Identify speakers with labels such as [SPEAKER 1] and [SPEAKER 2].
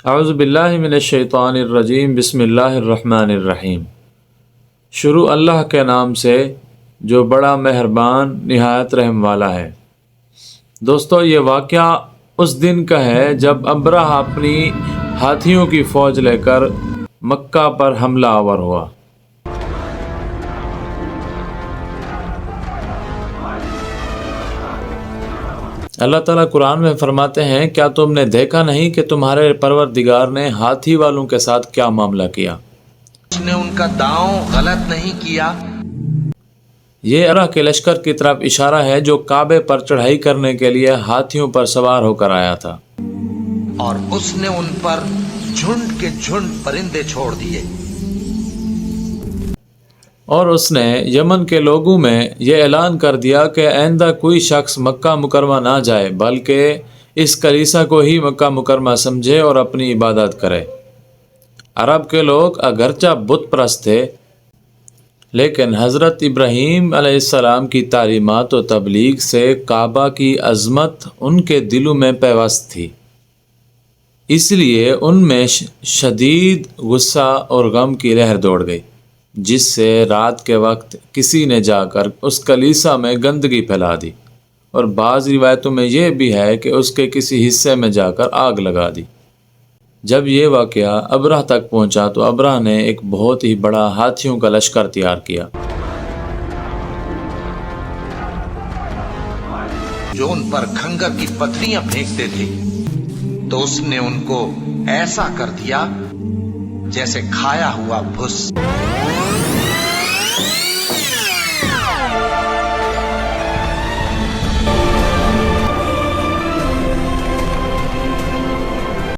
[SPEAKER 1] اعوذ باللہ من الشیطان الرجیم، بسم اللہ الرحمن الرحیم۔ شروع اللہ کے نام سے جو بڑا مہربان نہایت رحم والا ہے۔ دوستو، یہ واقعہ اس دن کا ہے جب ابرہ اپنی ہاتھیوں کی فوج لے کر مکہ پر حملہ آور ہوا۔ اللہ تعالیٰ قرآن میں فرماتے ہیں، کیا تم نے دیکھا نہیں کہ تمہارے پروردگار نے ہاتھی والوں کے ساتھ کیا معاملہ کیا؟
[SPEAKER 2] اس نے ان کا داؤں غلط نہیں کیا۔
[SPEAKER 1] یہ ابرہ کے لشکر کی طرف اشارہ ہے جو کعبے پر چڑھائی کرنے کے لیے ہاتھیوں پر سوار ہو کر آیا تھا،
[SPEAKER 2] اور اس نے ان پر جھنڈ کے جھنڈ پرندے چھوڑ دیے۔
[SPEAKER 1] اور اس نے یمن کے لوگوں میں یہ اعلان کر دیا کہ آئندہ کوئی شخص مکہ مکرمہ نہ جائے، بلکہ اس کلیسا کو ہی مکہ مکرمہ سمجھے اور اپنی عبادت کرے۔ عرب کے لوگ اگرچہ بت پرست تھے، لیکن حضرت ابراہیم علیہ السلام کی تعلیمات و تبلیغ سے کعبہ کی عظمت ان کے دلوں میں پیوست تھی، اس لیے ان میں شدید غصہ اور غم کی لہر دوڑ گئی، جس سے رات کے وقت کسی نے جا کر اس کلیسا میں گندگی پھیلا دی، اور بعض روایتوں میں یہ بھی ہے کہ اس کے کسی حصے میں جا کر آگ لگا دی۔ جب یہ واقعہ ابرہ تک پہنچا تو ابرہ نے ایک بہت ہی بڑا ہاتھیوں کا لشکر تیار کیا،
[SPEAKER 2] جو ان پر کھنگر کی پتھریاں پھینکتے تھے، تو اس نے ان کو ایسا کر دیا جیسے کھایا ہوا بھس۔